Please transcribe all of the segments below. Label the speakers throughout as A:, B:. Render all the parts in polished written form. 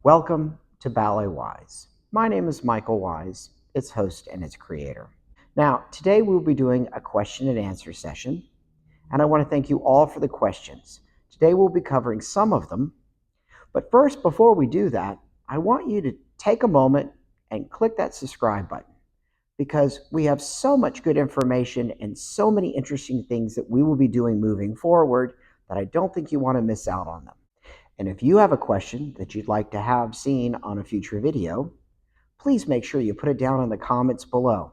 A: Welcome to BalletWise. My name is Michael Wise, its host and its creator. Now, today we'll be doing a question and answer session, and I want to thank you all for the questions. Today we'll be covering some of them, but first, before we do that, I want you to take a moment and click that subscribe button because we have so much good information and so many interesting things that we will be doing moving forward that I don't think you want to miss out on them. And if you have a question that you'd like to have seen on a future video, please make sure you put it down in the comments below.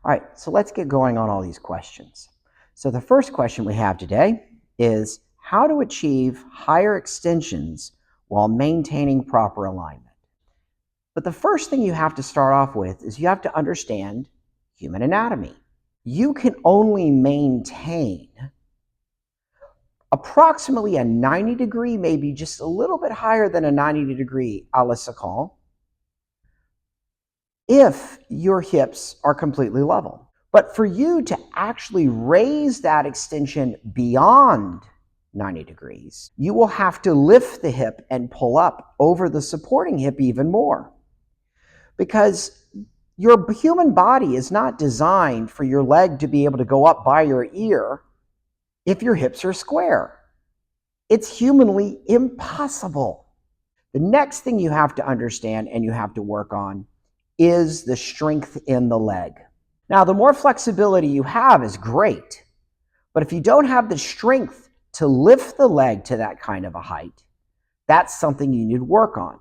A: All right, so let's get going on all these questions. So the first question we have today is how to achieve higher extensions while maintaining proper alignment. But the first thing you have to start off with is you have to understand human anatomy. You can only maintain approximately a 90 degree, maybe just a little bit higher than a 90 degree a la Sakal, if your hips are completely level. But for you to actually raise that extension beyond 90 degrees, you will have to lift the hip and pull up over the supporting hip even more. Because your human body is not designed for your leg to be able to go up by your ear if your hips are square. It's humanly impossible. The next thing you have to understand and you have to work on is the strength in the leg. Now, the more flexibility you have is great, but if you don't have the strength to lift the leg to that kind of a height, that's something you need to work on.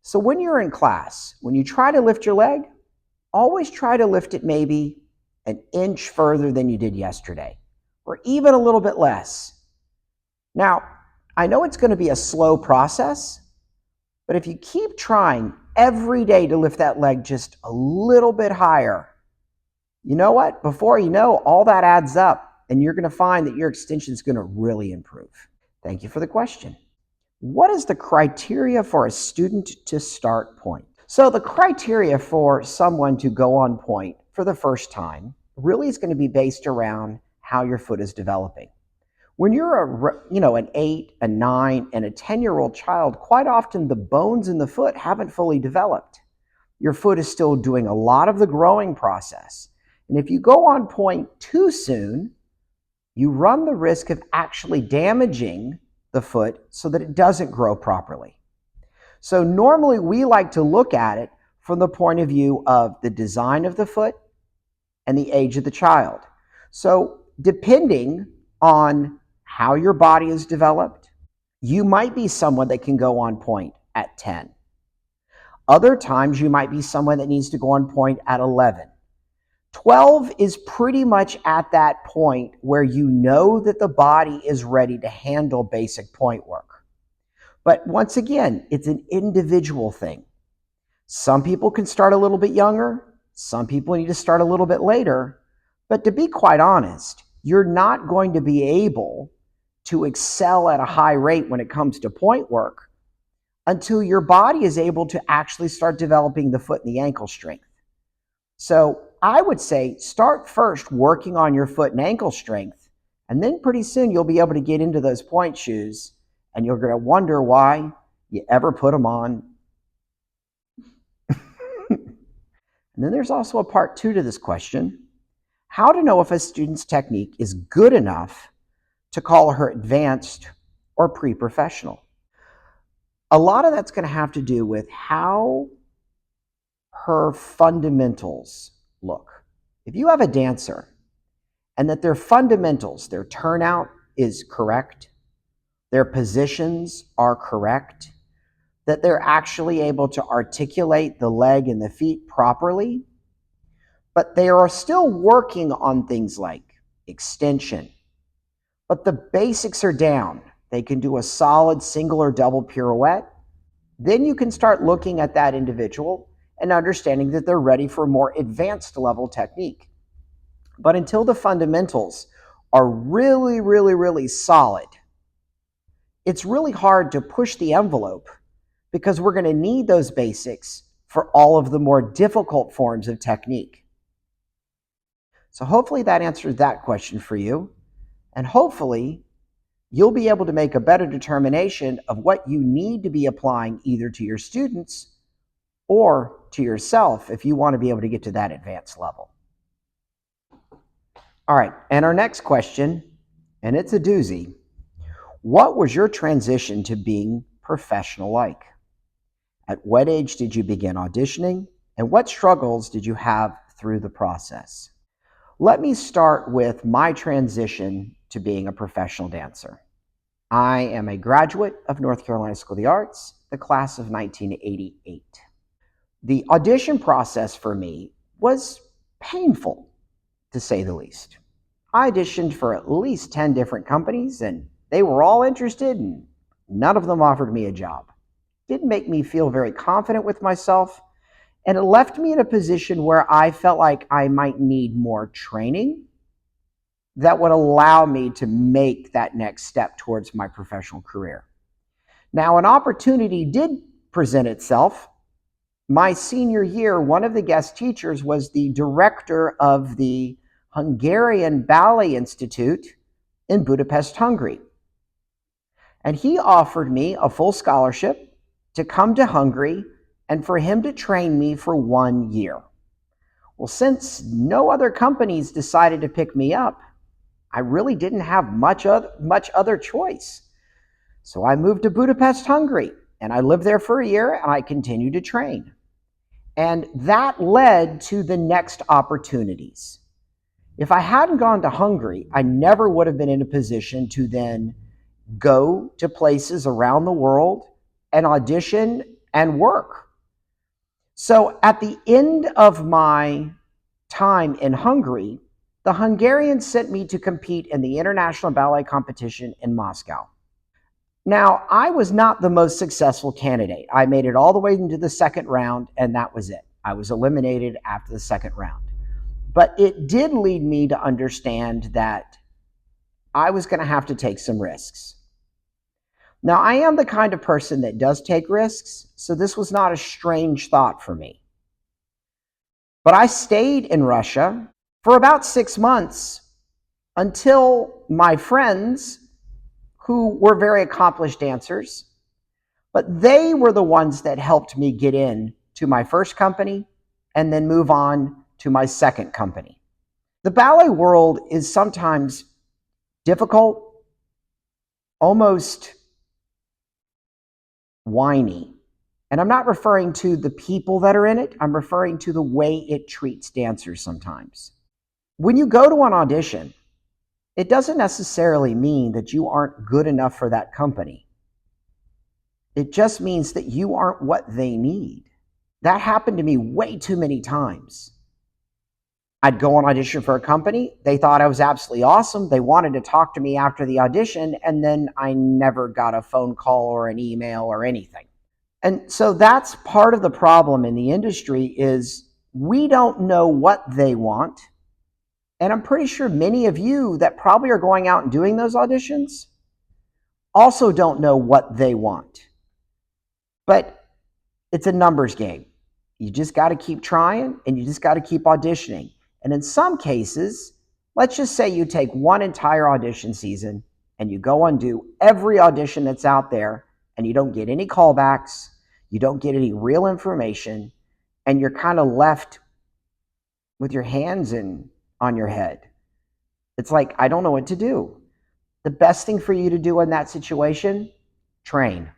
A: So when you're in class, when you try to lift your leg, always try to lift it maybe an inch further than you did yesterday, or even a little bit less. Now, I know it's going to be a slow process, but if you keep trying every day to lift that leg just a little bit higher, you know what? Before you know, all that adds up, and you're going to find that your extension is going to really improve. Thank you for the question. What is the criteria for a student to start point? So the criteria for someone to go on point for the first time really is going to be based around how your foot is developing. When you're an 8, a 9, and a 10-year-old child, quite often the bones in the foot haven't fully developed. Your foot is still doing a lot of the growing process. And if you go on point too soon, you run the risk of actually damaging the foot so that it doesn't grow properly. So normally we like to look at it from the point of view of the design of the foot and the age of the child. So depending on how your body is developed, you might be someone that can go on point at 10. Other times you might be someone that needs to go on point at 11. 12 is pretty much at that point where you know that the body is ready to handle basic point work. But once again, it's an individual thing. Some people can start a little bit younger. Some people need to start a little bit later. But to be quite honest, you're not going to be able to excel at a high rate when it comes to point work until your body is able to actually start developing the foot and the ankle strength. So I would say start first working on your foot and ankle strength, and then pretty soon you'll be able to get into those point shoes, and you're going to wonder why you ever put them on. And then there's also a part 2 to this question: how to know if a student's technique is good enough to call her advanced or pre-professional. A lot of that's going to have to do with how her fundamentals look. If you have a dancer and that their fundamentals, their turnout is correct, their positions are correct, that they're actually able to articulate the leg and the feet properly, but they are still working on things like extension, but the basics are down. They can do a solid single or double pirouette. Then you can start looking at that individual and understanding that they're ready for a more advanced level technique. But until the fundamentals are really, really, really solid, it's really hard to push the envelope because we're going to need those basics for all of the more difficult forms of technique. So hopefully that answered that question for you. And hopefully you'll be able to make a better determination of what you need to be applying either to your students or to yourself if you want to be able to get to that advanced level. All right, and our next question, and it's a doozy. What was your transition to being professional-like? At what age did you begin auditioning, and what struggles did you have through the process? Let me start with my transition to being a professional dancer. I am a graduate of North Carolina School of the Arts, the class of 1988. The audition process for me was painful, to say the least. I auditioned for at least 10 different companies, and they were all interested, and none of them offered me a job. It didn't make me feel very confident with myself, and it left me in a position where I felt like I might need more training that would allow me to make that next step towards my professional career. Now, an opportunity did present itself. My senior year, one of the guest teachers was the director of the Hungarian Ballet Institute in Budapest, Hungary. And he offered me a full scholarship to come to Hungary and for him to train me for 1 year. Well, since no other companies decided to pick me up, I really didn't have much other choice. So I moved to Budapest, Hungary, and I lived there for a year, and I continued to train. And that led to the next opportunities. If I hadn't gone to Hungary, I never would have been in a position to then go to places around the world and audition and work. So at the end of my time in Hungary, the Hungarians sent me to compete in the International Ballet Competition in Moscow. Now, I was not the most successful candidate. I made it all the way into the second round, and that was it. I was eliminated after the second round. But it did lead me to understand that I was going to have to take some risks. Now, I am the kind of person that does take risks, so this was not a strange thought for me. But I stayed in Russia for about 6 months until my friends, who were very accomplished dancers, but they were the ones that helped me get in to my first company and then move on to my second company. The ballet world is sometimes difficult, almost whiny. And I'm not referring to the people that are in it. I'm referring to the way it treats dancers sometimes. When you go to an audition, it doesn't necessarily mean that you aren't good enough for that company. It just means that you aren't what they need. That happened to me way too many times. I'd go on audition for a company. They thought I was absolutely awesome. They wanted to talk to me after the audition, and then I never got a phone call or an email or anything. And so that's part of the problem in the industry is we don't know what they want. And I'm pretty sure many of you that probably are going out and doing those auditions also don't know what they want. But it's a numbers game. You just got to keep trying and you just got to keep auditioning. And in some cases, let's just say you take one entire audition season and you go and do every audition that's out there and you don't get any callbacks, you don't get any real information, and you're kind of left with your hands on your head. It's like, I don't know what to do. The best thing for you to do in that situation, train.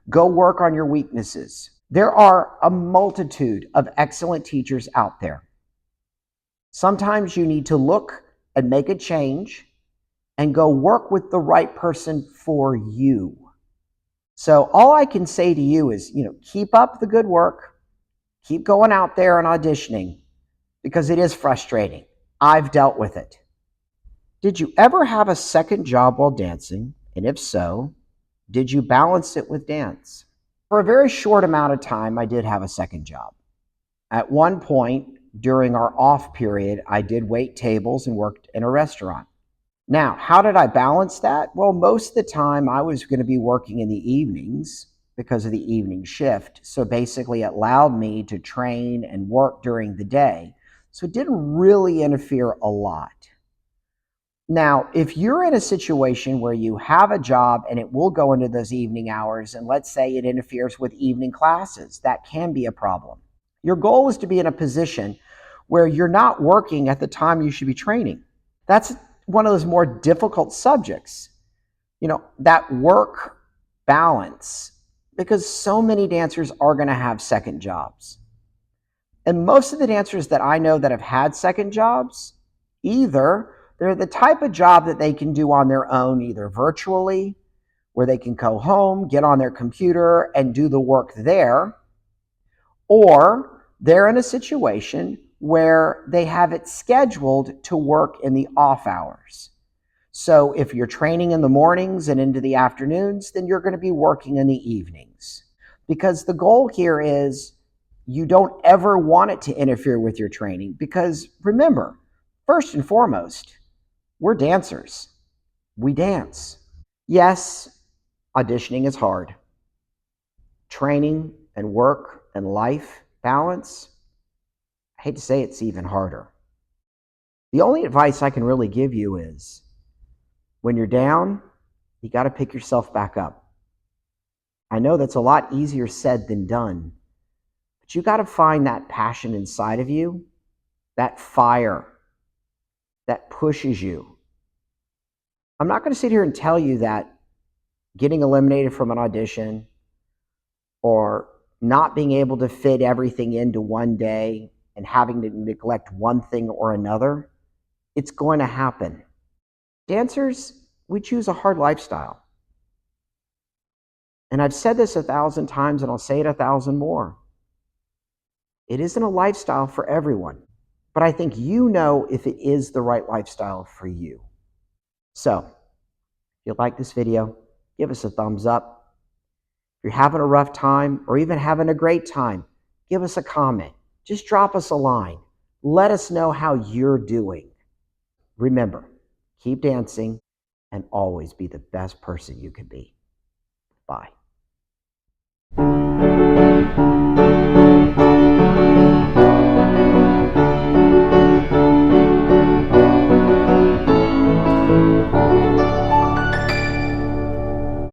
A: Go work on your weaknesses. There are a multitude of excellent teachers out there. Sometimes you need to look and make a change and go work with the right person for you. So all I can say to you is, keep up the good work. Keep going out there and auditioning because it is frustrating. I've dealt with it. Did you ever have a second job while dancing? And if so, did you balance it with dance? For a very short amount of time, I did have a second job. At one point during our off period, I did wait tables and worked in a restaurant. Now, how did I balance that? Well, most of the time I was going to be working in the evenings because of the evening shift. So basically it allowed me to train and work during the day. So it didn't really interfere a lot. Now, if you're in a situation where you have a job and it will go into those evening hours, and let's say it interferes with evening classes, that can be a problem. Your goal is to be in a position where you're not working at the time you should be training. That's one of those more difficult subjects, that work balance, because so many dancers are going to have second jobs. And most of the dancers that I know that have had second jobs, either they're the type of job that they can do on their own, either virtually, where they can go home, get on their computer, and do the work there, or they're in a situation where they have it scheduled to work in the off hours. So if you're training in the mornings and into the afternoons, then you're going to be working in the evenings. Because the goal here is you don't ever want it to interfere with your training. Because remember, first and foremost, we're dancers. We dance. Yes, auditioning is hard. Training and work and life balance, I hate to say it's even harder. The only advice I can really give you is when you're down, you got to pick yourself back up. I know that's a lot easier said than done, but you got to find that passion inside of you, that fire that pushes you. I'm not going to sit here and tell you that getting eliminated from an audition or not being able to fit everything into one day and having to neglect one thing or another, it's going to happen. Dancers, we choose a hard lifestyle. And I've said this 1,000 times and I'll say it 1,000 more. It isn't a lifestyle for everyone, but I think you know if it is the right lifestyle for you. So, if you like this video, give us a thumbs up. If you're having a rough time or even having a great time, give us a comment. Just drop us a line. Let us know how you're doing. Remember, keep dancing and always be the best person you can be. Bye.